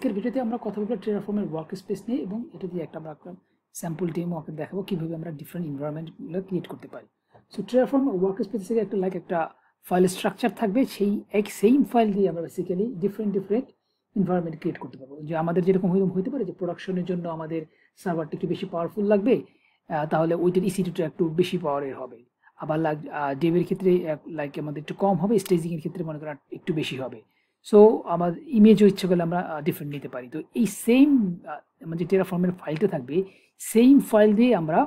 আজকের ভিডিওতে আমরা কথা বলবো টেরাফর্মের ওয়ার্ক স্পেস নিয়ে এবং এটা দিয়ে আমরা স্যাম্পল ডেমো আপনাদের দেখাবো কিভাবে আমরা ডিফারেন্ট এনভায়রনমেন্টগুলো ক্রিয়েট করতে পারি। সো টেরাফর্ম ওয়ার্ক স্পেস থেকে একটা ফাইল স্ট্রাকচার থাকবে, সেই সেম ফাইল দিয়ে আমরা বেসিক্যালি ডিফারেন্ট এনভায়রনমেন্ট ক্রিয়েট করতে পারবো। যে আমাদের যেরকম হতে পারে যে প্রোডাকশনের জন্য আমাদের সার্ভারটা একটু বেশি পাওয়ারফুল লাগবে, তাহলে ওইটার ইসিটিটা একটু বেশি পাওয়ারের হবে। আবার ডেভের ক্ষেত্রে আমাদের একটু কম হবে, স্টেজিংয়ের ক্ষেত্রে মনে করেন একটু বেশি হবে। সো আমার ইমেজও ইচ্ছে করলে আমরা ডিফারেন্ট নিতে পারি। তো এই সেম যে টেরাফর্মের ফাইলটা থাকবে, সেম ফাইল দিয়ে আমরা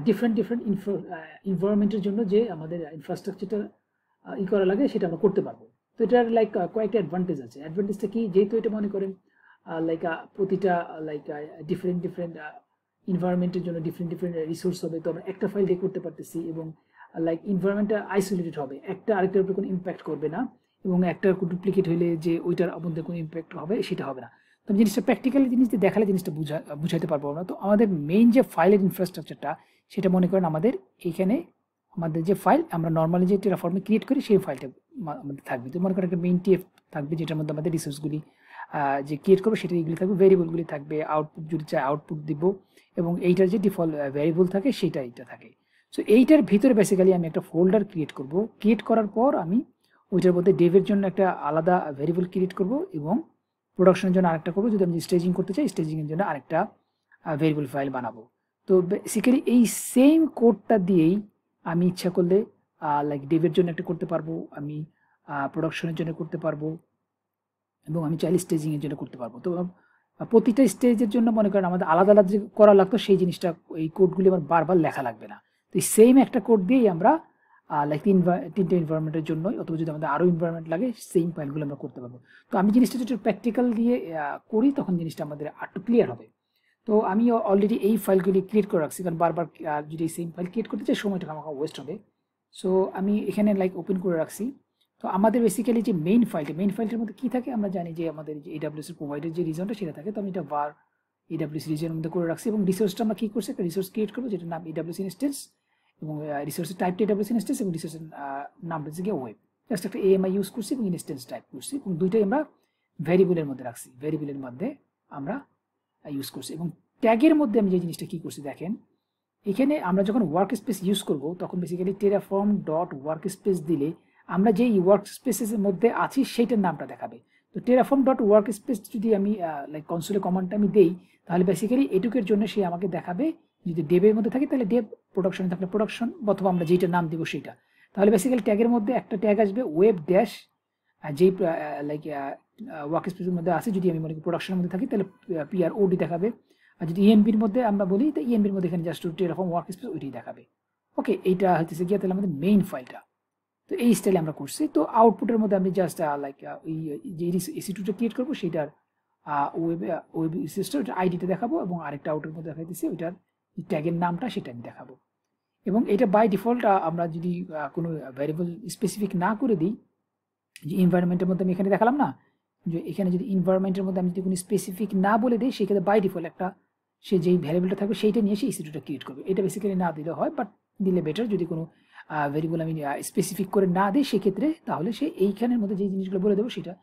ডিফারেন্ট এনভায়রনমেন্টের জন্য যে আমাদের ইনফ্রাস্ট্রাকচারটা করা লাগে সেটা আমরা করতে পারবো। তো এটার কয়েকটা অ্যাডভান্টেজ আছে। অ্যাডভান্টেজটা কি, যেহেতু এটা মনে করেন প্রতিটা ডিফারেন্ট এনভায়রনমেন্টের জন্য ডিফারেন্ট রিসোর্স হবে, তো আমরা একটা ফাইল দিয়ে করতে পারতেছি এবং এনভায়রনমেন্টটা আইসোলেটেড হবে, একটা আরেকটার উপরে কোনো ইম্প্যাক্ট করবে না এবং একটা ডুপ্লিকেট হইলে যে ওইটার মধ্যে কোনো ইম্প্যাক্ট হবে সেটা হবে না। তো জিনিসটা প্র্যাকটিক্যালি জিনিস দিয়ে দেখালে জিনিসটা বুঝাইতে পারবো না। তো আমাদের মেইন যে ফাইলের ইনফ্রাস্ট্রাকচারটা সেটা মনে করেন আমাদের এইখানে আমাদের যে ফাইল আমরা নর্মালি যে টেরাফর্মে ক্রিয়েট করি সেই ফাইলটা আমাদের থাকবে। তো মনে করেন একটা মেইন টিএফ থাকবে যেটার মধ্যে আমাদের রিসোর্সগুলি যে ক্রিয়েট করবো সেটা এগুলি থাকবে, ভেরিয়েবলগুলি থাকবে, আউটপুট যদি চাই আউটপুট দিব এবং এইটার যে ডিফল্ট ভেরিয়েবল থাকে সেটা এইটা থাকে। সো এইটার ভিতরে বেসিক্যালি আমি একটা ফোল্ডার ক্রিয়েট করব। ক্রিয়েট করার পর আমি ওইটার মধ্যে ডেভের জন্য একটা আলাদা ভেরিয়েবল ক্রিয়েট করব এবং প্রোডাকশনের জন্য আরেকটা করবো। যদি আমি স্টেজিং করতে চাই স্টেজিংয়ের জন্য আরেকটা ভেরিয়েবল ফাইল বানাবো। তো বেসিক্যালি এই সেম কোডটা দিয়েই আমি ইচ্ছা করলে ডেভের জন্য একটা করতে পারবো, আমি প্রোডাকশনের জন্য করতে পারবো এবং আমি চাইলে স্টেজিংয়ের জন্য করতে পারবো। তো প্রতিটা স্টেজের জন্য মনে করেন আমাদের আলাদা আলাদা যে করা লাগতো সেই জিনিসটা এই কোডগুলি আমার বারবার লেখা লাগবে না। তো এই সেম একটা কোড দিয়েই আমরা তিনটে এনভায়রনমেন্টের জন্য, অথবা যদি আমাদের আরও এনভায়রনমেন্ট লাগে সেম ফাইলগুলো আমরা করতে পারবো। তো আমি জিনিসটা যদি প্র্যাকটিক্যাল দিয়ে করি তখন জিনিসটা আমাদের আরটু ক্লিয়ার হবে। তো আমি অলরেডি এই ফাইলগুলি ক্রিয়েট করে রাখছি, কারণ বারবার যদি সেম ফাইল ক্রিয়েট করতে চাই সময়টা আমাকে ওয়েস্ট হবে। সো আমি এখানে ওপেন করে রাখছি। তো আমাদের বেসিক্যালি যে মেইন ফাইলটার মধ্যে কী থাকে আমরা জানি যে আমাদের যে এডাব্লিউএস এর প্রোভাইডের যে রিজনটা সেটা থাকে। তো আমি এটা var এডাব্লিউএস রিজনের মধ্যে করে রাখছি এবং রিসোর্সটা আমরা কী করছি, একটা রিসোর্স ক্রিয়েট করবো যেটার নাম এডাব্লিউএস ইনস্টেন্স এবং রিসোর্সের টাইপটা এডাব্লিউএস ইনস্টেন্স এবং রিসোর্সের নামটা হচ্ছে গিয়ে ওয়েব। জাস্ট একটা এএমআই ইউজ করছি এবং ইনস্টেন্স টাইপ করছি এবং দুইটাই আমরা ভ্যারিয়েবলের মধ্যে রাখছি, ভ্যারিয়েবলের মধ্যে আমরা ইউজ করছি। এবং ট্যাগের মধ্যে আমি যে জিনিসটা কী করছি দেখেন, এখানে আমরা যখন ওয়ার্ক স্পেস ইউজ করবো তখন বেসিক্যালি টেরাফর্ম ডট ওয়ার্ক স্পেস দিলে আমরা যেই ওয়ার্ক স্পেসের মধ্যে আছি সেইটার নামটা দেখাবে। তো টেরাফর্ম ডট ওয়ার্ক স্পেস যদি আমি কনসোলে কমান্ডটা আমি দেই তাহলে বেসিক্যালি এটুকের জন্য সে আমাকে দেখাবে। যদি ডেভের মধ্যে থাকে তাহলে ডেভ, প্রোডাকশনে থাকলে প্রোডাকশন, অথবা আমরা যেইটা নাম দেবো সেইটা। তাহলে বেসিক্যালি ট্যাগের মধ্যে একটা ট্যাগ আসবে ওয়েব ড্যাশ যেই ওয়ার্ক স্পেসের মধ্যে আছে। যদি আমি মনে করি প্রোডাকশনের মধ্যে থাকি তাহলে PROD দেখাবে, আর যদি ইএনবির মধ্যে আমরা বলি তো ইএনবির মধ্যে এখানে জাস্ট টেরাফর্ম ওয়ার্ক স্পেস ওইটাই দেখাবে। ওকে, এইটা হচ্ছে গিয়ে তাহলে আমাদের মেইন ফাইলটা। তো এই স্টাইলে আমরা করছি। তো আউটপুটের মধ্যে আমি জাস্ট ওই যে EC2টা ক্রিয়েট করবো সেইটার ওয়েব সিস্টেম আইডিটা দেখাবো এবং আরেকটা আউটের মধ্যে দেখাইতেছি ওইটার ট্যাগের নামটা সেটা আমি দেখাবো। এবং এটা বাই ডিফল্ট আমরা যদি কোনো ভ্যারিয়েবল স্পেসিফিক না করে দিই, যে এনভায়রনমেন্টের মধ্যে আমি এখানে দেখালাম না, যে এখানে যদি এনভায়রনমেন্টের মধ্যে আমি যদি কোনো স্পেসিফিক না বলে দিই সেক্ষেত্রে বাই ডিফল্ট একটা সে যেই ভ্যারিয়েবলটা থাকবে সেইটা নিয়ে সে EC2টা ক্রিয়েট করবে। এটা বেসিক্যালি না দিলে হয়, বাট দিলে বেটার। যদি কোনো ভ্যারিয়েবল আমি স্পেসিফিক করে না দিই সেক্ষেত্রে তাহলে সে এইখানের মধ্যে যেই জিনিসগুলো বলে দেবো সেটা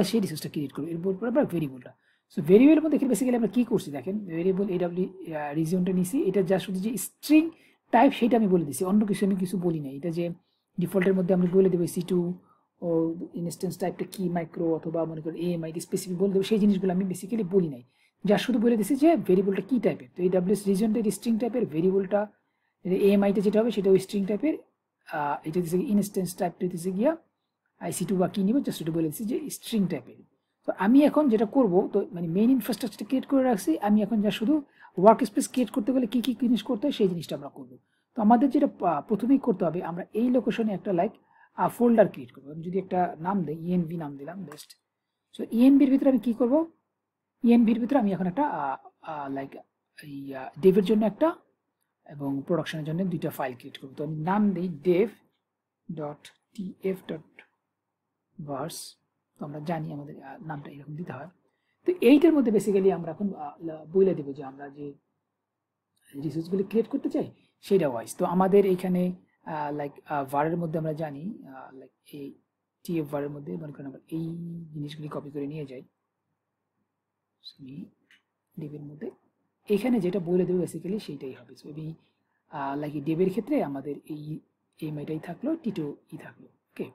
সেই রিসোর্সটা ক্রিয়েট করবে। এরপর আমরা ভেরিয়েবলটা, সো ভেরিয়েবলের মধ্যে বেসিক্যালি আমরা কী করছি দেখেন, ভেরিয়েবল রিজনটা নিছি, এটা যা শুধু যে স্ট্রিং টাইপ সেটা আমি বলে দিছি, অন্য কিছু আমি কিছু বলি না। এটা যে ডিফল্টের মধ্যে আমি বলে দেবো EC2 ও ইনস্টেন্স টাইপটা কি মাইক্রো অথবা মনে করেন AMI স্পেসিফিক বলে দেবো, সেই জিনিসগুলো আমি বেসিক্যালি বলি নাই। যা শুধু বলে দিছি যে ভেরিয়েবলটা কী টাইপের। তো AWS রিজনটা স্ট্রিং টাইপের, ভেরিয়েবলটা AMIটা যেটা হবে সেটা স্ট্রিং টাইপের, এটা হচ্ছে ইনস্টেন্স টাইপটা হচ্ছে গিয়া EC2 বা কী নিব জাস্ট এটা বলে দিচ্ছি যে স্ট্রিং টাইপের। তো আমি এখন যেটা করব, তো মানে মেইন ইনফ্রাস্ট্রাকচারটা ক্রিয়েট করে রাখছি, আমি এখন যা শুধু ওয়ার্ক স্পেস ক্রিয়েট করতে গেলে কী কী জিনিস করতে হয় সেই জিনিসটা আমরা করবো। তো আমাদের যেটা প্রথমেই করতে হবে, আমরা এই লোকেশনে একটা ফোল্ডার ক্রিয়েট করবো। যদি একটা নাম দেয় ENV নাম দিলাম বেস্ট। সো ENVর ভিতরে আমি কী করবো, ENVর ভিতরে আমি এখন একটা ডেভের জন্য একটা এবং প্রোডাকশনের জন্য দুইটা ফাইল ক্রিয়েট করবো। তো আমি নাম দিই dev.tf.vars। তো আমরা জানি আমাদের নামটা এরকম দিতে হয়। তো এইটার মধ্যে বেসিক্যালি আমরা এখন বলে দেবো যে আমরা যে রিসোর্সগুলি ক্রিয়েট করতে চাই সেটা ওয়াইজ। তো আমাদের এইখানে ভারের মধ্যে আমরা জানি এই TF ভারের মধ্যে মনে করেন আমরা এই জিনিসগুলি কপি করে নিয়ে যাই। আমি ডেভের মধ্যে এখানে যেটা বলে দেবো বেসিক্যালি সেইটাই হবে। সো আমি লাইক ডেভের ক্ষেত্রে আমাদের এই এমআইটাই থাকলো, টিটো ই থাকলো। ওকে,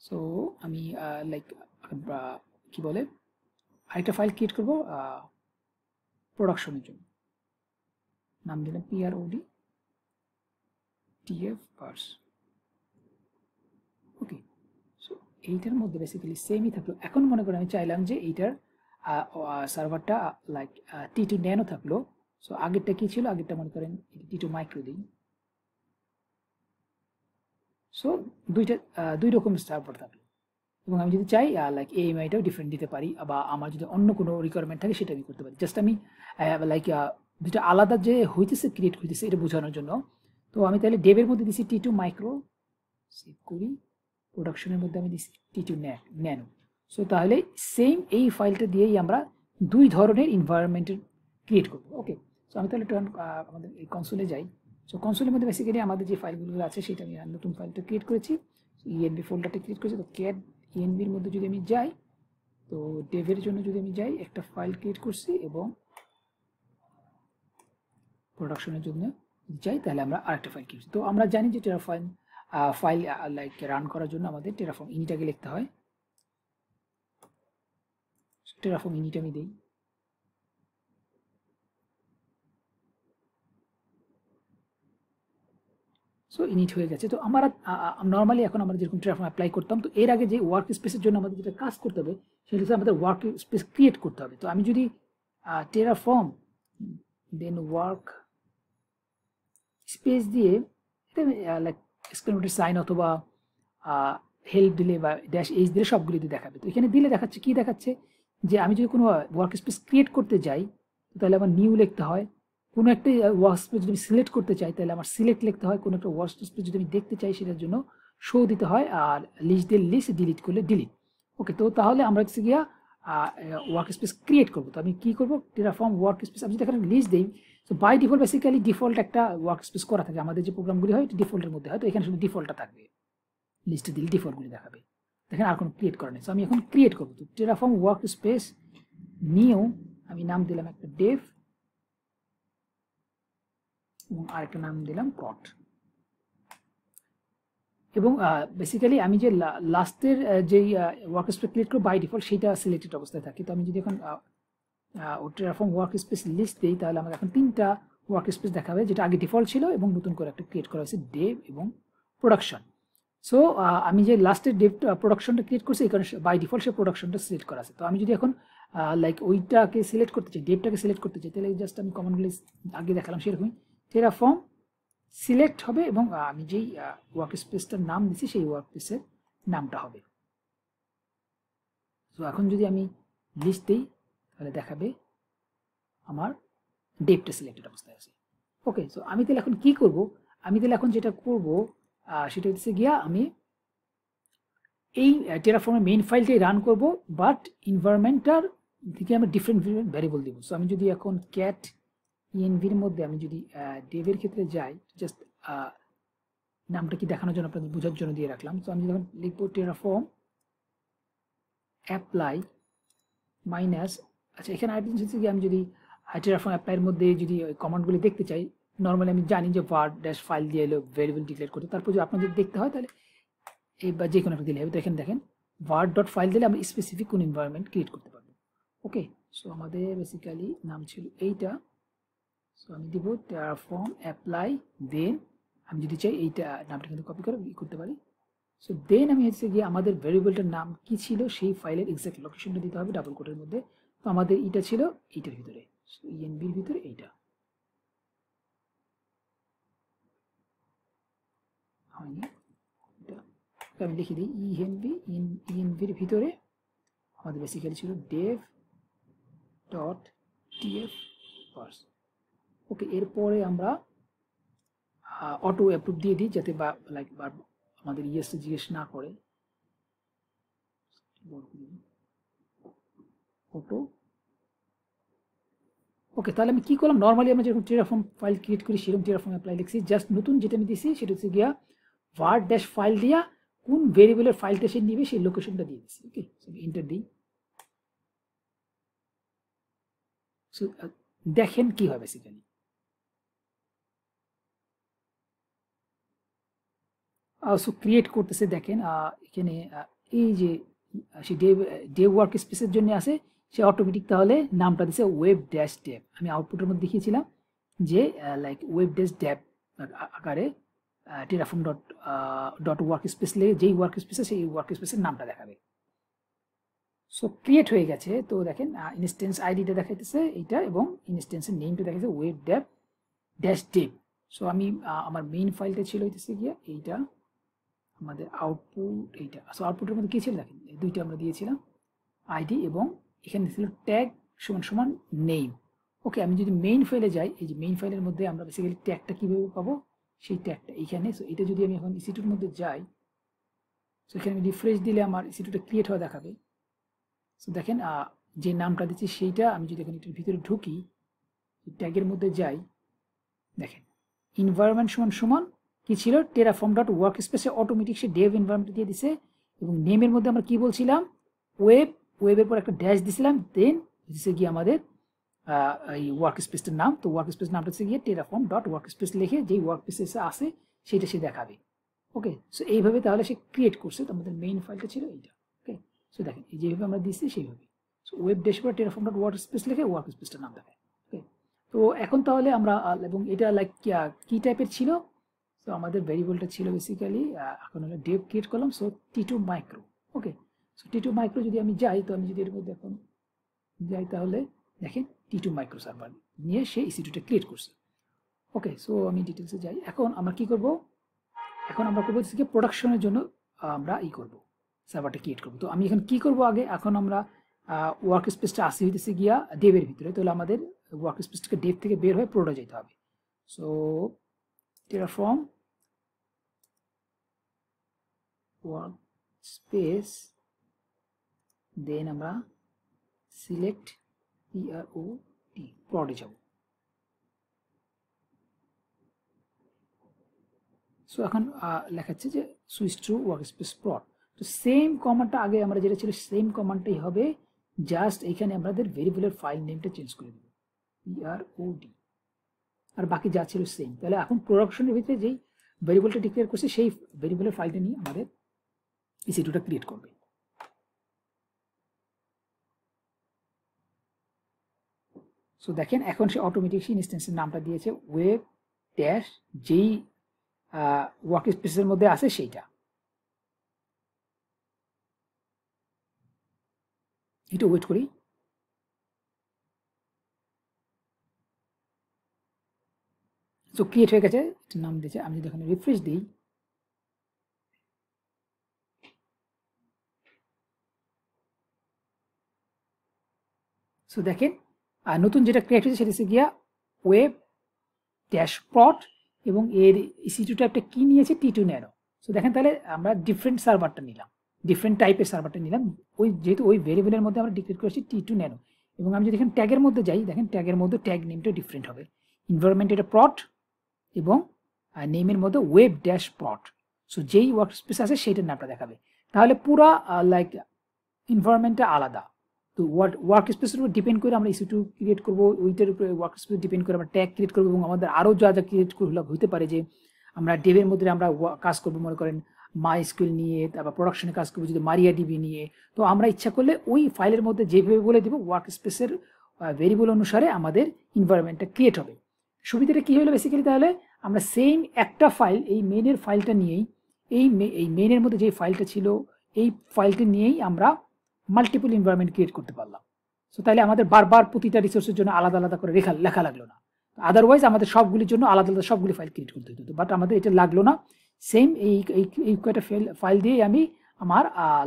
সো আমি লাইক কি বলে আরেকটা ফাইল ক্রিয়েট করবো প্রোডাকশনের জন্য, নাম দিলাম PROD TF পার্স। ওকে, সো এইটার মধ্যে বেসিক্যালি সেমই থাকলো। এখন মনে করেন আমি চাইলাম যে এইটার সার্ভারটা লাইক T2 ন্যানো থাকলো। সো আগেরটা কি ছিল, আগেরটা মনে করেন T2 মাইক্রো দিই। সো দুই রকম সার্ভার থাকলো, এবং আমি যদি চাই লাইক এমআইটাও ডিফারেন্ট দিতে পারি, বা আমার যদি অন্য কোনো রিকোয়ারমেন্ট থাকে সেটা আমি করতে পারি। জাস্ট আমি লাইক দুটা আলাদা যে হইতেছে ক্রিয়েট হইতেছে এটা বোঝানোর জন্য। তো আমি তাহলে ডেভের মধ্যে দিছি T2 মাইক্রো, সেভ করি। প্রোডাকশনের মধ্যে আমি দিছি T2 ন্যানো। সো তাহলে সেম এই ফাইলটা দিয়েই আমরা দুই ধরনের এনভায়রনমেন্টের ক্রিয়েট করব। ওকে, সো আমি তাহলে আমাদের এই কনসোলে যাই। সো কনসোলের মধ্যে বেসিক্যালি আমাদের যে ফাইলগুলো আছে সেটা আমি নতুন ফাইলটা ক্রিয়েট করেছি, ENV ফোল্ডারটা ক্রিয়েট করেছি। তো ক্যাট ENVর মধ্যে যদি আমি যাই, তো ডেভের জন্য যদি আমি যাই, একটা ফাইল ক্রিয়েট করছি, এবং প্রোডাকশনের জন্য যাই তাহলে আমরা আরেকটা ফাইল ক্রিয়েট। তো আমরা জানি যে টেরাফর্ম ফাইল লাইক রান করার জন্য আমাদের টেরাফর্ম ইনিটাকে লিখতে হয়। টেরাফর্ম ইনিট আমি দিই। সো ইনিট হয়ে গেছে। তো আমরা নর্মালি এখন আমরা যেরকম টেরাফর্ম অ্যাপ্লাই করতাম, তো এর আগে যে ওয়ার্ক স্পেসের জন্য আমাদের যেটা কাজ করতে হবে সেটা হচ্ছে আমাদের ওয়ার্ক স্পেস ক্রিয়েট করতে হবে। তো আমি যদি টেরাফর্ম দেন ওয়ার্ক স্পেস দিয়ে লাইক এক্সক্লেমেটরি সাইন অথবা হেল্প দিলে বা -h দিলে সবগুলিতে দেখাবে। তো এখানে দিলে দেখাচ্ছে কি দেখাচ্ছে, যে আমি যদি কোনো ওয়ার্ক স্পেস ক্রিয়েট করতে যাই তাহলে আমার নিউ লিখতে হয়, কোনো একটা ওয়ার্ক স্পেস যদি সিলেক্ট করতে চাই তাহলে আমার সিলেক্ট লিখতে হয়, কোনো একটা ওয়ার্ক স্পেস যদি আমি দেখতে চাই সেটার জন্য শো দিতে হয়, আর লিস্ট দিয়ে লিস্ট, ডিলিট করলে ডিলিট। ওকে, তো তাহলে আমরা হচ্ছে গিয়া ওয়ার্ক স্পেস ক্রিয়েট করবো। তো আমি কি করবো, টেরাফর্ম ওয়ার্ক স্পেস আমি যদি এখানে লিস্ট দিই, তো বাই ডিফল্ট বেসিক্যালি ডিফল্ট একটা ওয়ার্ক স্পেস করা থাকে, আমাদের যে প্রোগ্রামগুলি হয় ডিফল্টের মধ্যে হয়। তো এখানে শুধু ডিফল্টটা থাকবে, লিস্টে দিলে ডিফল্টগুলি দেখাবে। দেখেন আর কোনো ক্রিয়েট করা নেই। তো আমি এখন ক্রিয়েট করবো। তো টেরাফর্ম ওয়ার্ক স্পেস নিয়েও আমি নাম দিলাম একটা ডেভ, এবং আরেকটা নাম দিলাম কট। এবং বেসিক্যালি আমি যে লাস্টের যেই ওয়ার্ক স্পেস ক্রিয়েট করবো বাই ডিফল্ট সেইটা সিলেক্টেড অবস্থায় থাকে। তো আমি যদি এখন টেরাফর্ম ওয়ার্ক স্পেস লিস্ট দিই তাহলে আমাকে এখন 3টা ওয়ার্ক স্পেস দেখাবে, যেটা আগে ডিফল্ট ছিল, এবং নতুন করে একটা ক্রিয়েট করা হয়েছে ডেভ এবং প্রোডাকশন। সো আমি যে লাস্টের ডেভ প্রোডাকশনটা ক্রিয়েট করছি এই কারণে বাই ডিফল্ট সে প্রোডাকশনটা সিলেক্ট করা আছে। তো আমি যদি এখন লাইক ওইটাকে সিলেক্ট করতে চাই, ডেভটাকে সিলেক্ট করতে চাই, তাহলে জাস্ট আমি কমান্ডগুলি আগে দেখালাম সেরকমই টেরাফর্ম সিলেক্ট হবে, এবং আমি যেই ওয়ার্ক স্পেসটার নাম দিচ্ছি সেই ওয়ার্ক স্পেসের নামটা হবে। তো এখন যদি আমি লিস্ট দিই তাহলে দেখাবে আমার ডেভটা সিলেক্টেড অবস্থায় আছে। ওকে, সো আমি তাহলে এখন কি করব, আমি তাহলে এখন যেটা করব সেটা হচ্ছে গিয়া আমি এই টেরাফর্মের মেইন ফাইলটাই রান করব, বাট এনভায়রনমেন্টটার থেকে আমি ডিফারেন্ট ভ্যারিয়েবল দিব। সো আমি যদি এখন ক্যাট ENVর মধ্যে আমি যদি ডেভের ক্ষেত্রে যাই, জাস্ট নামটা কি দেখানোর জন্য আপনাদের বোঝার জন্য দিয়ে রাখলাম। তো আমি যখন লিখবো টেরাফর্ম অ্যাপ্লাই মাইনাস, আচ্ছা এখানে আরেকটা জিনিস হচ্ছে কি, আমি যদি টেরাফর্ম অ্যাপ্লাইয়ের মধ্যে যদি কমান্ডগুলি দেখতে চাই, নর্মালি আমি জানি যে var dash ফাইল দিয়ে এলো ভ্যারিয়েবল ডিক্লেয়ার করতে, তারপর যদি আপনাদের দেখতে হয় তাহলে এই বা যে কোনো একটা দিলে হবে। তো এখানে দেখেন var ডট ফাইল দিলে আমরা স্পেসিফিক কোন এনভায়রনমেন্ট ক্রিয়েট করতে পারবো। ওকে, সো আমাদের বেসিক্যালি নাম ছিল এইটা। সো আমি দিব টেরাফর্ম অ্যাপ্লাই, দেন আমি যদি চাই এইটা নামটা কিন্তু কপি করে করতে পারি। সো দেন আমি হচ্ছে গিয়ে আমাদের ভ্যারিয়েবলটার নাম কি ছিল সেই ফাইলের এক্সাক্ট লোকেশনটা দিতে হবে ডাবল কোটের মধ্যে। তো আমাদের এইটা ছিল এইটার ভিতরে, ENVর ভিতরে এইটা। আমি লিখে দিই ENVর ভিতরে আমাদের বেসিক্যালি ছিল dev ডট tf পার্স। ওকে, এরপরে আমরা অটো অ্যাপ্রুভ দিয়ে দিই, যাতে বা লাইক আমাদের ইয়েসটা জিজ্ঞেস না করে। অটো ওকে, তাহলে আমি কি করলাম, নর্মালি আমরা যেরকম টেরাফর্ম ফাইল ক্রিয়েট করি সেরকম টেরাফর্ম অ্যাপ্লাই লিখছি, জাস্ট নতুন যেটা আমি দিছি সেটা হচ্ছে গিয়া var dash ফাইল দিয়া কোন ভেরিয়েবলের ফাইলটা সে নিবে সেই লোকেশনটা দিয়ে দিচ্ছি। ওকে, এন্টার দিই। সো দেখেন কি হয় বেসিক্যালি। সো ক্রিয়েট করতেছে দেখেন এখানে এই যে সে ডেভ ওয়ার্ক স্পেসের জন্য আছে, সে অটোমেটিক তাহলে নামটা দিছে ওয়েব ড্যাশ ডেভ। আমি আউটপুটের মধ্যে দেখিয়েছিলাম যে লাইক ওয়েব ড্যাশ ডেভ আকারে টেরাফর্ম ডট ওয়ার্ক স্পেস লেগে যেই ওয়ার্ক স্পেসে সেই ওয়ার্ক স্পেসের নামটা দেখাবে। সো ক্রিয়েট হয়ে গেছে। তো দেখেন ইনস্টেন্স আইডিটা দেখাইতেছে এইটা, এবং ইনস্টেন্সের নেমটা দেখাচ্ছে web Dave dash Dave. So আমি আমার মেইন ফাইলটা ছিল হইতেছে গিয়া এইটা, আমাদের আউটপুট এইটা। সো আউটপুটের মধ্যে কী ছিল দেখেন, এই দুইটা আমরা দিয়েছিলাম আইডি, এবং এখানে ছিল ট্যাগ সমান সমান নেম। ওকে, আমি যদি মেইন ফাইলে যাই, এই যে মেইন ফাইলের মধ্যে আমরা বেসিক্যালি ট্যাগটা কীভাবে পাবো, সেই ট্যাগটা এইখানে। সো এটা যদি আমি এখন EC2 মধ্যে যাই, সো এখানে আমি রিফ্রেশ দিলে আমার EC2টা ক্রিয়েট হওয়া দেখাবে। সো দেখেন যে নামটা দিচ্ছি সেইটা, আমি যদি এখন এটার ভিতরে ঢুকি, ট্যাগের মধ্যে যাই, দেখেন এনভায়রনমেন্ট সমান সমান কি ছিল, টেরাফর্ম ডট ওয়ার্ক স্পেসে অটোমেটিক সে ডেভ এনভায়রনমেন্ট দিয়ে দিছে। এবং নেমের মধ্যে আমরা কি বলছিলাম, ওয়েবের পর একটা ড্যাশ দিছিলাম, দেন হচ্ছে গিয়ে আমাদের এই ওয়ার্ক স্পেসটার নাম। তো ওয়ার্ক স্পেস নামটা হচ্ছে গিয়ে টেরাফর্ম ডট ওয়ার্ক স্পেস লিখে যেই ওয়ার্ক স্পেসে আছে সেটা সে দেখাবে। ওকে, সো এইভাবে তাহলে সে ক্রিয়েট করছে। তো আমাদের মেইন ফাইলটা ছিল এইটা। ওকে, সো দেখেন এই যেভাবে আমরা দিচ্ছি সেইভাবে। So web dashboard Terraform dot work space লিখে ওয়ার্ক স্পেসটার নাম দেখায়। ওকে, তো এখন তাহলে আমরা এবং এটা লাইক কি টাইপের ছিল, সো আমাদের ভেরিয়েবলটা ছিল বেসিক্যালি এখন হলো ডেভ ক্রিয়েট করলাম। So T2 micro. Okay, so T2 micro যদি আমি যাই, তো আমি যদি এর মধ্যে এখন যাই, তাহলে দেখেন T2 মাইক্রো সার্ভার নিয়ে সে EC2টা ক্রিয়েট করছে। ওকে, সো আমি ডিটেলসে যাই। এখন আমরা কি করব, এখন আমরা করবো হচ্ছে প্রোডাকশনের জন্য আমরা করব, সার্ভারটা ক্রিয়েট করব। তো আমি এখন কি করব, আগে এখন আমরা ওয়ার্ক স্পেসটা আসি হইতেছে গিয়া ডেভের ভিতরে, তাহলে আমাদের ওয়ার্ক স্পেসটাকে ডেভ থেকে বের হয়ে প্রোডা যেতে হবে। সো টেরাফর্ম ওয়ার্ক স্পেস, দেন আমরা সিলেক্ট PROD প্রডে যাব। সো এখন লেখাচ্ছে যে switch to work space prod. তো সেম কমান্ডটা আগে আমরা যেটা ছিল সেম কমান্ডটাই হবে, জাস্ট এখানে আমাদের ভেরিয়েবলের ফাইল নেমটা চেঞ্জ করে দেব PROD, আর বাকি যা ছিল সেম। তাহলে এখন প্রোডাকশনের ভিতরে যেই ভেরিয়েবলটা ডিক্লেয়ার করছে সেই ভেরিয়েবলের ফাইলটা নিয়ে আমাদের EC2টা ক্রিয়েট করবে। সো দেখেন এখন সে অটোমেটিক সেই ইনস্ট্যান্সের নামটা দিয়েছে ওয়েব ড্যাশ যেই ওয়ার্ক স্পেসের মধ্যে আছে সেইটা। একটু ওয়েট করি। সো ক্রিয়েট হয়ে গেছে, এটার নাম দিয়েছে। আমি যদি এখানে রিফ্রেশ দিই, সো দেখেন নতুন যেটা ক্রিয়েট হয়েছে সেটা হচ্ছে গিয়া ওয়েব ড্যাশপ্রড, এবং এর EC2টা একটা কি নিয়েছে T2 ন্যানো। সো দেখেন তাহলে আমরা ডিফারেন্ট সার্ভারটা নিলাম, ডিফারেন্ট টাইপের সার্ভারটা নিলাম, ওই যেহেতু ওই ভেরিয়েবলের মধ্যে আমরা ডিক্লেয়ার করেছি T2 ন্যানো। এবং আমি যদি এখানে ট্যাগের মধ্যে যাই, দেখেন ট্যাগের মধ্যে ট্যাগ নেমটা ডিফারেন্ট হবে, এনভায়রনমেন্ট এটা প্রড এবং নেমের মধ্যে ওয়েব ড্যাশ প্রড। সো যেই ওয়ার্ক স্পেস আছে সেইটার নামটা দেখাবে। তাহলে পুরা লাইক এনভায়রনমেন্টটা আলাদা। তো ওয়ার্ক স্পেসের উপর ডিপেন্ড করে আমরা EC2 ক্রিয়েট করবো, ওইটার উপরে ওয়ার্ক স্পেস ডিপেন্ড করে আমরা ট্যাগ ক্রিয়েট করবো, এবং আমাদের আরও যা যা ক্রিয়েট করলে হতে পারে যে আমরা ডেভের মধ্যে আমরা কাজ করবো, মনে করেন MySQL নিয়ে, তারপর প্রোডাকশনে কাজ করবো যদি MariaDB নিয়ে। তো আমরা ইচ্ছা করলে ওই ফাইলের মধ্যে যেভাবে বলে দেবো ওয়ার্ক স্পেসের ভেরিয়েবল অনুসারে আমাদের এনভায়রনমেন্টটা ক্রিয়েট হবে। সুবিধাটা কী হলো বেসিক্যালি, তাহলে আমরা সেম একটা ফাইল, এই মেনের ফাইলটা নিয়েই, এই মেনের মধ্যে যে ফাইলটা ছিল এই ফাইলটা নিয়েই আমরা মাল্টিপল এনভায়রনমেন্ট ক্রিয়েট করতে পারলাম। সো তাহলে আমাদের বারবার প্রতিটা রিসোর্সের জন্য আলাদা আলাদা করে লেখা লাগলো না। আদারওয়াইজ আমাদের সবগুলির জন্য আলাদা আলাদা সবগুলি ফাইল ক্রিয়েট করতে হতো, বাট আমাদের এটা লাগলো না। সেম এই কয়েকটা ফাইল দিয়ে আমি আমার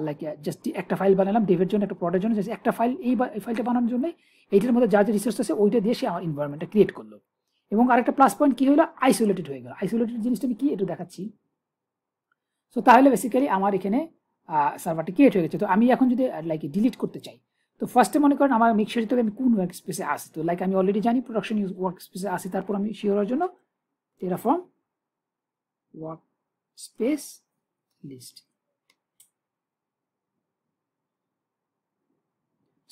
লাইক জাস্ট একটা ফাইল বানালাম ডেভের জন্য, একটা প্রডের জন্য, জাস্ট একটা ফাইল, এই ফাইলটা বানানোর জন্য এইটার মধ্যে যা যা রিসোর্স আছে ওইটা দিয়ে সে আমার এনভায়রনমেন্টটা ক্রিয়েট করলো। এবং আরেকটা প্লাস পয়েন্ট কী হলো, আইসোলেটেড হয়ে গেল। আইসোলেটেড জিনিসটা আমি কি একটু দেখাচ্ছি। সো তাহলে বেসিক্যালি আমার এখানে সার্ভারটি ক্রিয়েট হয়ে গেছে। তো আমি এখন যদি লাইক ডিলিট করতে চাই, তো ফার্স্টে মনে করেন আমার মেক শিওর আমি কোন ওয়ার্ক স্পেসে আসি। তো লাইক আমি অলরেডি জানি প্রোডাকশন ওয়ার্ক স্পেসে আসি, তারপর আমি শিওর হওয়ার জন্য টেরাফর্ম ওয়ার্ক স্পেস লিস্ট।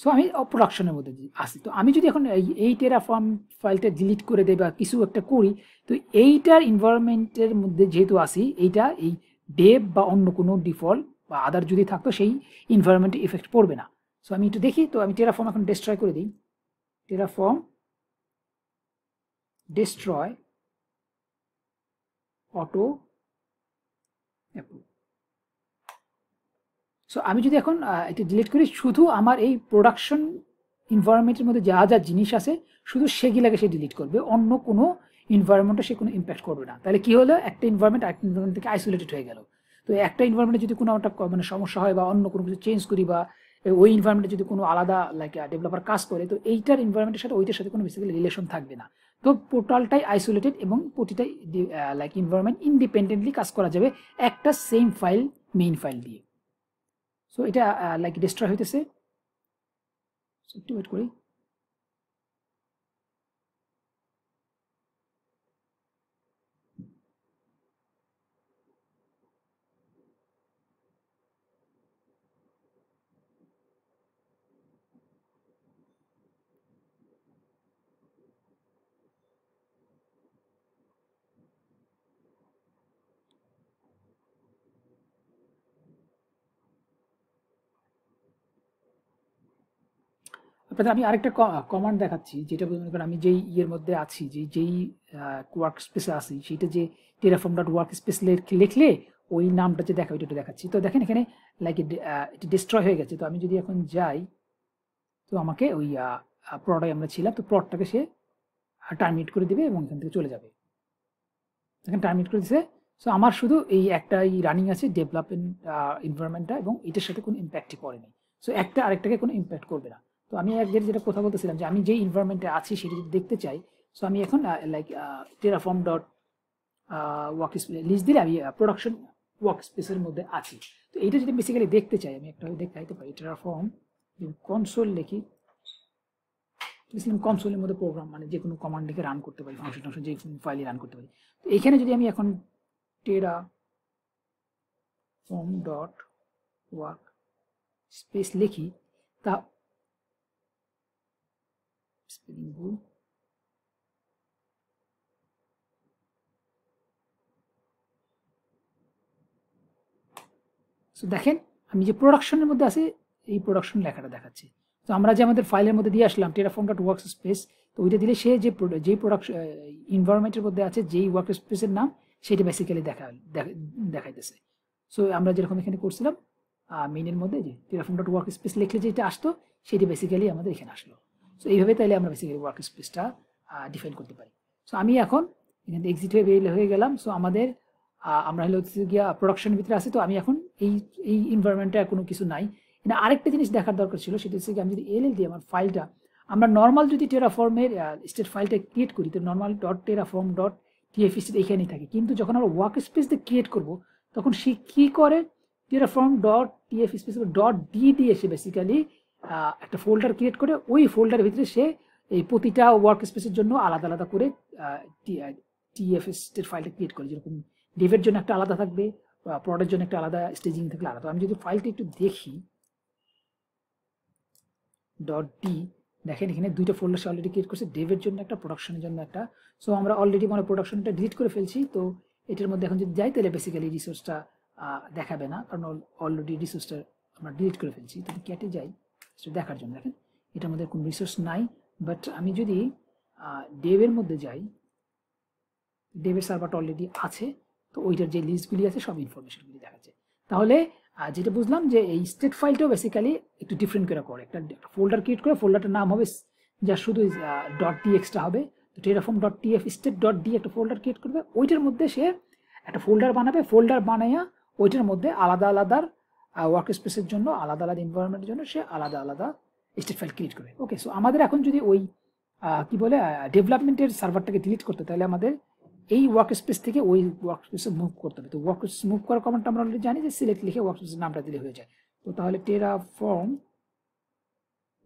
সো আমি প্রোডাকশনের মধ্যে আসি। তো আমি যদি এখন এই টেরাফর্ম ফাইলটা ডিলিট করে দেই বা কিছু একটা করি, তো এইটার এনভায়রনমেন্টের মধ্যে যেহেতু আসি, এইটা এই ডেভ বা অন্য কোনো ডিফল্ট বা আদার যদি থাকতো সেই এনভায়রনমেন্টে ইফেক্ট পড়বে না। সো আমি একটু দেখি, তো আমি টেরাফর্ম এখন ডিস্ট্রয় করে দিই। টেরাফর্ম ডিস্ট্রয় অটো অ্যাপ্রুভ। সো আমি যদি এখন এটা ডিলিট করি, শুধু আমার এই প্রোডাকশন এনভায়রনমেন্টের মধ্যে যা যা জিনিস আছে শুধু সেগুলাকে সে ডিলিট করবে, অন্য কোনো এনভায়রনমেন্টে সে কোনো ইম্প্যাক্ট করবে না। তাহলে কি হলো, একটা এনভায়রনমেন্ট আরেকটা এনভায়রনমেন্ট থেকে আইসোলেটেড হয়ে গেল। তো একটা এনভায়রনমেন্টে যদি কোনো একটা মানে সমস্যা হয় বা অন্য কোনো কিছু চেঞ্জ করি বা ওই এনভায়রনমেন্টে যদি কোনো আলাদা লাইক ডেভেলপার কাজ করে, তো এইটার এনভায়রনমেন্টের সাথে ওইটার সাথে কোনো বেসিক্যালি রিলেশন থাকবে না। তো পোর্টালটাই আইসোলেটেড এবং প্রতিটাই লাইক এনভায়রনমেন্ট ইন্ডিপেন্ডেন্টলি কাজ করা যাবে একটা সেম ফাইল, মেইন ফাইল দিয়ে। সো এটা লাইক ডিস্ট্রয় হইতেছে। সো একটু ওয়েট করি। আপনাদের আমি আরেকটা কমান্ড দেখাচ্ছি, যেটা মনে করেন আমি যেই ইয়ের মধ্যে আছি, যেই ওয়ার্ক স্পেসে আছি, সেইটা যে টেরাফর্ম ডট ওয়ার্ক স্পেস লিখলে ওই নামটা যে দেখা, ওইটা একটু দেখাচ্ছি। তো দেখেন এখানে লাইক এটি ডিস্ট্রয় হয়ে গেছে। তো আমি যদি এখন যাই, তো আমাকে ওই প্রডে আমরা ছিলাম, তো প্রডটাকে সে টার্মিনেট করে দিবে এবং এখান থেকে চলে যাবে। এখানে টার্মিনেট করে দিছে। সো আমার শুধু এই একটা রানিং আছে ডেভেলপমেন্ট এনভায়রনমেন্টটা, এবং এটার সাথে কোনো ইম্প্যাক্টই পড়েনি। সো একটা আরেকটাকে কোনো ইম্প্যাক্ট করবে না। তো আমি একদিন যেটা কথা বলতেছিলাম যে আমি যেই এনভায়রনমেন্টে আছি সেটা যদি দেখতে চাই, সো আমি এখন লাইক টেরাফর্ম ডট ওয়ার্ক লিস্ট দিলে আমি প্রোডাকশন ওয়ার্ক স্পেসের মধ্যে আছি। তো এইটা যদি বেসিক্যালি দেখতে চাই, আমি একটা দেখাইতে পারি। টেরাফর্ম কনসোল লিখি, কনসোলের মধ্যে প্রোগ্রাম মানে যে কোনো কমান্ড লিখে রান করতে পারি, ফাংশন টাংশন যে ফাইলে রান করতে পারি। তো এখানে যদি আমি এখন টেরাফর্ম ডট ওয়ার্ক স্পেস লিখি, তা স্পেলিং ভুল, সো দেখেন আমি যে প্রোডাকশনের মধ্যে আছে এই প্রোডাকশন লেখাটা দেখাচ্ছে। তো আমরা যে আমাদের ফাইলের মধ্যে দিয়ে আসলাম টেরাফর্ম ডট ওয়ার্ক স্পেস, তো ওইটা দিলে সে যেই প্রোডাকশন এনভায়রনমেন্টের মধ্যে আছে যেই ওয়ার্ক স্পেসের নাম সেটা বেসিক্যালি দেখাইতেছে। সো আমরা যেরকম এখানে করছিলাম মেইনের মধ্যে যে টেরাফর্ম ডট ওয়ার্ক স্পেস লিখলে যেটা আসতো সেটি বেসিক্যালি আমাদের এখানে আসলো। সো এইভাবে তাইলে আমরা বেসিক্যালি ওয়ার্ক স্পেসটা ডিফাইন করতে পারি। সো আমি এখন এখানে এক্সিট হয়ে গেলাম। সো আমাদের আমরা হলো গিয়া প্রোডাকশনের ভিতরে আছি। তো আমি এখন এই এনভায়রনমেন্টে কোনো কিছু নাই। কিন্তু আরেকটা জিনিস দেখার দরকার ছিল, সেটা হচ্ছে কি আমি যদি এলএল দিই আমার ফাইলটা, আমরা নর্মাল যদি টেরাফর্মের স্টেট ফাইলটা ক্রিয়েট করি, তো normal dot Terraform dot TF state এখানেই থাকে। কিন্তু যখন আমরা ওয়ার্ক স্পেস দিয়ে ক্রিয়েট করবো, তখন সে কী করে, Terraform dot TF space dot D দিয়ে সে বেসিক্যালি একটা ফোল্ডার ক্রিয়েট করে, ওই ফোল্ডারের ভিতরে সে এই প্রতিটা ওয়ার্ক স্পেসের জন্য আলাদা আলাদা করে টিএফ স্টেট ফাইলটা ক্রিয়েট করে। যেরকম ডেভের জন্য একটা আলাদা থাকবে, প্রডের জন্য একটা আলাদা, স্টেজিং থাকলে আলাদা। আমি যদি ফাইলটা একটু দেখি ডট ডি, দেখেন এখানে দুইটা ফোল্ডার অলরেডি ক্রিয়েট করছে, ডেভের জন্য একটা, প্রোডাকশনের জন্য একটা। সো আমরা অলরেডি মানে প্রোডাকশনটা ডিলিট করে ফেলছি। তো এটার মধ্যে এখন যদি যাই তাহলে বেসিক্যালি রিসোর্সটা দেখাবে না, কারণ অলরেডি রিসোর্সটা আমরা ডিলিট করে ফেলছি। তো ক্যাটে যাই সেটা দেখার জন্য, দেখেন এটার মধ্যে কোনো রিসোর্স নাই। বাট আমি যদি ডেভের মধ্যে যাই, ডেভের সার্ভারটা অলরেডি আছে, তো ওইটার যে লিস্টগুলি আছে সব ইনফরমেশনগুলি দেখাচ্ছে। তাহলে যেটা বুঝলাম যে এই স্টেট ফাইলটাও বেসিক্যালি একটু ডিফারেন্ট করে একটা ফোল্ডার ক্রিয়েট করে, ফোল্ডারটার নাম হবে যা শুধু ডট টি এক্সটা হবে। তো Terraform dot TF state dot D একটা ফোল্ডার ক্রিয়েট করবে, ওইটার মধ্যে সে একটা ফোল্ডার বানাবে, ফোল্ডার বানাইয়া ওইটার মধ্যে আলাদা আলাদা ওয়ার্ক স্পেসের জন্য, আলাদা আলাদা এনভায়রনমেন্টের জন্য সে আলাদা আলাদা স্টেট ফাইল ক্রিয়েট করবে। ওকে, সো আমাদের এখন যদি ওই কি বলে ডেভেলপমেন্টের সার্ভারটাকে ডিলিট করতে, তাহলে আমাদের এই ওয়ার্ক স্পেস থেকে ওই ওয়ার্ক স্পেসে মুভ করতে হবে। তো ওয়ার্ক স্পেস মুভ করার কমান্ডটা আমরা অলরেডি জানি যে সিলেক্ট লিখে ওয়ার্ক স্পেসের নামটা দিলে হয়ে যায়। তো তাহলে টেরাফর্ম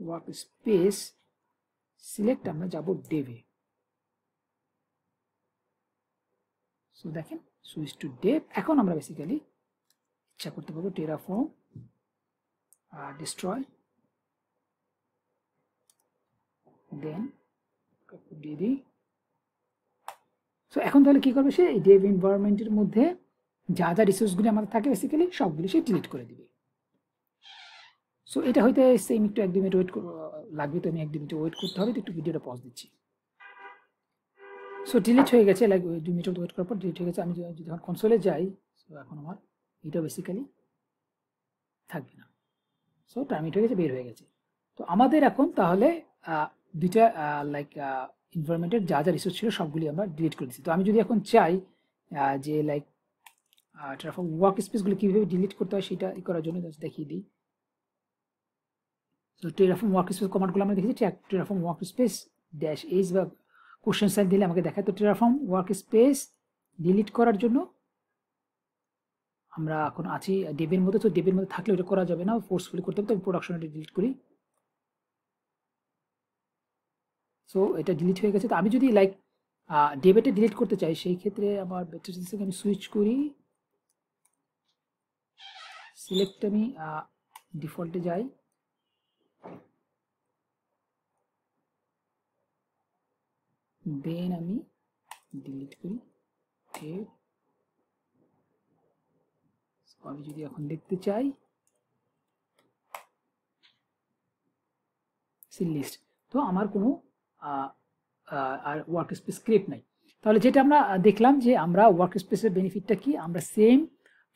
ওয়ার্ক স্পেস সিলেক্ট আমরা যাব ডেভে। সো দেখেন সুইচ টু ডেভ। এখন আমরা বেসিক্যালি ইচ্ছা করতে পারবো টেরাফর্ম ডিস্ট্রয় দেন দিয়ে দিই। সো এখন তাহলে কি করবে, সে এই ডেভ এনভায়রনমেন্টের মধ্যে যা যা রিসোর্সগুলি আমাদের থাকে বেসিক্যালি সবগুলি সে ডিলিট করে দিবে। সো এটা হয়তো সেম একটু 1-2 মিনিট ওয়েট লাগবে, তো আমি 1-2 মিনিট ওয়েট করতে হবে, তো একটু ভিডিওটা পজ দিচ্ছি। সো ডিলিট হয়ে গেছে, লাইক 2 মিনিট ওয়েট করার পর ডিলিট হয়ে গেছে। আমি যদি যখন কনসোলে যাই, সো এখন আমার এটা বেসিক্যালি থাকবে না। সো টার্মিনেট হয়ে গেছে, বের হয়ে গেছে। তো আমাদের এখন তাহলে দুইটা লাইক এনভায়রনমেন্টের যা যা রিসোর্স ছিল সবগুলি আমরা ডিলিট করে দিচ্ছি। তো আমি যদি এখন চাই যে লাইক টেরাফর্ম ওয়ার্ক স্পেসগুলো কীভাবে ডিলিট করতে হয় সেটা করার জন্য দেখিয়ে দিই। তো টেরাফর্ম ওয়ার্ক স্পেস কমান্ডগুলো আমরা দেখেছি, টেরাফর্ম ওয়ার্ক স্পেস -h বা কোশ্চেন সাইন দিলে আমাকে দেখায়। তো টেরাফর্ম ওয়ার্ক স্পেস ডিলিট করার জন্য আমরা এখন আছি ডেবের মধ্যে, তো ডেবের মধ্যে থাকলে ওটা করা যাবে না, ফোর্সফুলি করতে হবে, তো প্রোডাকশনটা ডিলিট করি। সো এটা ডিলিট হয়ে গেছে। তো আমি যদি লাইক ডেবেটে ডিলিট করতে চাই, সেই ক্ষেত্রে আমার বেটার থেকে আমি সুইচ করি, সিলেক্ট আমি ডিফল্টে যাই, দেন আমি ডিলিট করি ডেব। আমি যদি এখন দেখতে চাই সি লিস্ট, তো আমার কোনো আর ওয়ার্ক স্পেস ক্রিয়েট নাই। তাহলে যেটা আমরা দেখলাম যে আমরা ওয়ার্ক স্পেসের বেনিফিটটা কি, আমরা সেম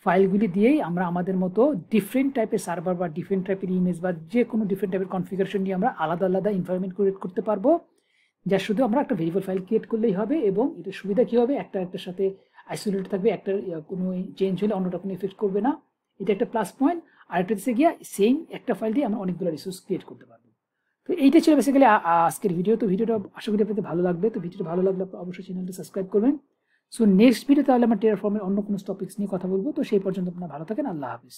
ফাইলগুলি দিয়েই আমরা আমাদের মতো ডিফারেন্ট টাইপের সার্ভার বা ডিফারেন্ট টাইপের ইমেজ বা যে কোনো ডিফারেন্ট টাইপের কনফিগারেশন নিয়ে আমরা আলাদা আলাদা এনভায়রনমেন্ট ক্রিয়েট করতে পারবো, যা শুধু আমরা একটা ভেরিয়েবল ফাইল ক্রিয়েট করলেই হবে। এবং এটার সুবিধা কী হবে, একটা একটার সাথে আইসোলেটেড থাকবে, একটা কোনো চেঞ্জ হলে অন্যটা কোনো এফেক্ট করবে না, এটা একটা প্লাস পয়েন্ট। আর একটা হচ্ছে গিয়া সেম একটা ফাইল দিয়ে আমরা অনেকগুলো রিসোর্স ক্রিয়েট করতে পারবো। তো এইটা ছিল বেসিক্যালি আজকের ভিডিও। তো ভিডিওটা আশা করি আপনাদের ভালো লাগবে। তো ভিডিওটা ভালো লাগলে অবশ্যই চ্যানেলটা সাবস্ক্রাইব করবেন। সো নেক্সট ভিডিও তাহলে আমরা টেরাফর্মের অন্য কোনো টপিকস নিয়ে কথা বলবো। তো সেই পর্যন্ত আপনারা ভালো থাকেন, আল্লাহ হাফিজ।